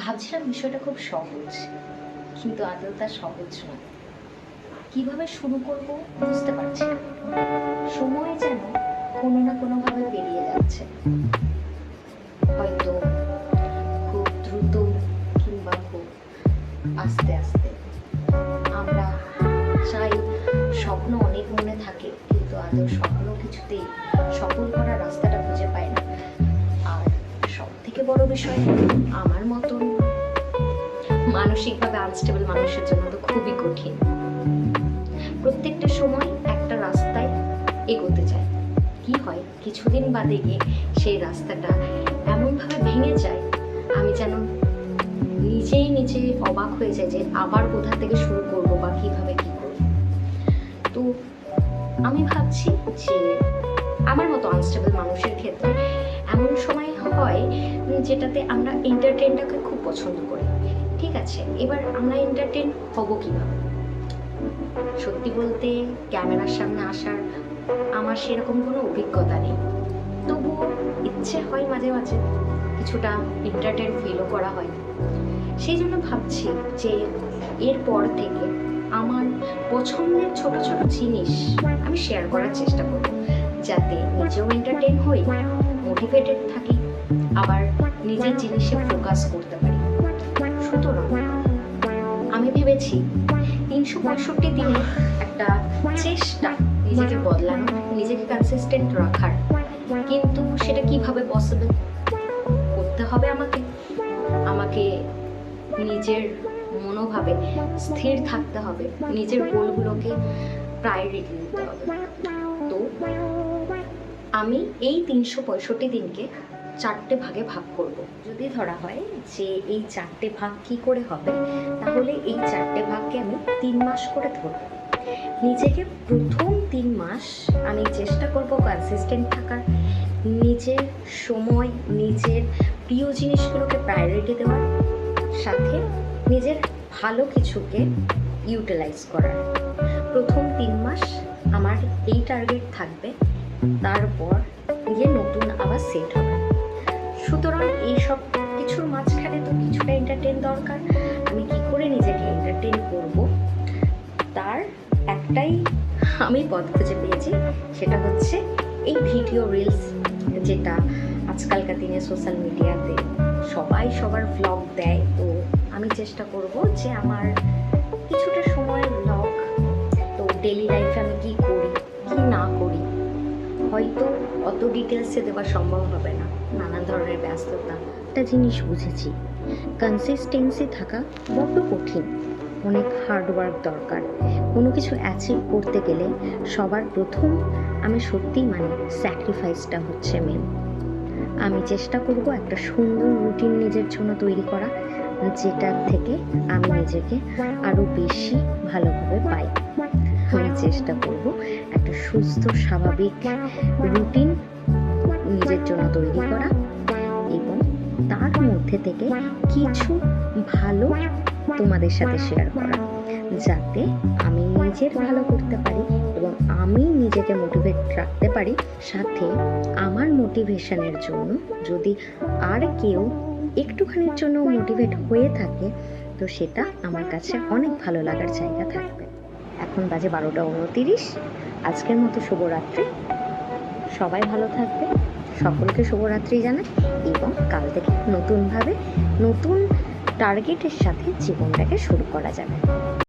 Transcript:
ভাবছিলাম বিষয়টা খুব সহজ, কিন্তু আদৌ তা সহজ নয়। কিভাবে শুরু করব বুঝতে পারছি না। সময় যেন কোনো না কোনোভাবে পেরিয়ে যাচ্ছে, হয়তো খুব দ্রুত কিংবা খুব আস্তে আস্তে। আমরা চাই স্বপ্ন অনেক মনে থাকে, কিন্তু আদৌ স্বপ্ন কিছুতেই সফল করার রাস্তাটা খুঁজে পায় না। আর সব থেকে বড় বিষয়, আমার মতন মানসিকভাবে আনস্টেবল মানুষের জন্য তো খুবই কঠিন। প্রত্যেকটা সময় একটা রাস্তায় এগোতে চায়, কি হয় কিছুদিন বাদে গিয়ে সেই রাস্তাটা এমনভাবে ভেঙে যায়, আমি যেন নিজে অবাক হয়ে যায় যে আবার কোথা থেকে শুরু করবো বা কিভাবে কি করবো। তো আমি ভাবছি যে আমার মতো আনস্টেবল মানুষের ক্ষেত্রে এমন সময় হয় যেটাতে আমরা এন্টারটেনটাকে খুব পছন্দ করি। ঠিক আছে, এবার আমরা এন্টারটেন হব কিভাবে? সত্যি বলতে ক্যামেরার সামনে আসার আমার সেরকম কোনো অভিজ্ঞতা নেই, তবুও ইচ্ছে হয় মাঝে মাঝে কিছুটা এন্টারটেন ফিলও করা হয়। সেই জন্য ভাবছি যে এরপর থেকে আমার পছন্দের ছোট ছোট জিনিস আমি শেয়ার করার চেষ্টা করব, যাতে নিজেও এন্টারটেন হই, মোটিভেটেড থাকি, আবার নিজের জিনিসে ফোকাস করতে পারি। সুতরাং আমি ভেবেছি 365 দিনে একটা চেষ্টা নিজেকে বদলানো, নিজেকে কনসিস্টেন্ট রাখার। কিন্তু সেটা কিভাবে পসিবল? করতে হবে আমাকে নিজের মনোভাবে স্থির থাকতে হবে, নিজের গোলগুলোকে প্রায়োরিটি দিতে হবে। তো আমি এই 365 দিনকে 4টে ভাগে ভাগ করব। যদি ধরা হয় যে এই 4টে ভাগ কি করে হবে, তাহলে এই 4টে ভাগকে আমি 3 মাস করে ধরব। নিজেকে প্রথম 3 মাস আমি চেষ্টা করব কনসিস্টেন্ট থাকার, নিজের সময়, নিজের প্রিয় জিনিসগুলোকে প্রায়োরিটি দেওয়ার, সাথে নিজের ভালো কিছুকে ইউটিলাইজ করার। প্রথম 3 মাস আমার এই টার্গেট থাকবে, তারপর গিয়ে নতুন আবার সেট হবে। সুতরাং এইসব কিছুর মাঝখানে তো কিছুটা এন্টারটেন দরকার। আমি কি করে নিজেকে এন্টারটেন করব, তার একটাই আমি পথ খুঁজে পেয়েছি, সেটা হচ্ছে এই ভিডিও রিলস, যেটা আজকালকার দিনে সোশ্যাল মিডিয়াতে সবাই সবার ভ্লগ দেয়। তো আমি চেষ্টা করব যে আমার কিছুটা সময় ভ্লগ, তো ডেলি লাইফে আমি কী করি কি না করি হয়তো অত ডিটেলসে দেওয়া সম্ভব হবে না, নানান ধরনের ব্যস্ততা। একটা জিনিস বুঝেছি, কনসিস্টেন্সি থাকা বড্ড কঠিন, অনেক হার্ডওয়ার্ক দরকার। কোনো কিছু অ্যাচিভ করতে গেলে সবার প্রথম আমি সত্যিই স্যাক্রিফাইসটা হচ্ছে মেন। আমি চেষ্টা করব একটা সুন্দর রুটিন নিজের জন্য তৈরি করা, যেটার থেকে আমি নিজেকে আরও বেশি ভালোভাবে পাই। আমি চেষ্টা করব একটা সুস্থ স্বাভাবিক রুটিন নিজের জন্য তৈরি করা, এবং তার মধ্যে থেকে কিছু ভালো তোমাদের সাথে শেয়ার করা, যাতে আমি নিজের ভালো করতে পারি এবং আমি নিজেকে মোটিভেট রাখতে পারি। সাথে আমার মোটিভেশনের জন্য যদি আর কেউ একটুখানির জন্য মোটিভেট হয়ে থাকে, তো সেটা আমার কাছে অনেক ভালো লাগার জায়গা থাকবে। এখন বাজে 12:29। আজকের মতো শুভরাত্রি, সবাই ভালো থাকবে, সকলকে শুভরাত্রি জানাই, এবং কাল থেকে নতুনভাবে নতুন টার্গেটের সাথে জীবনটাকে শুরু করা যাবে।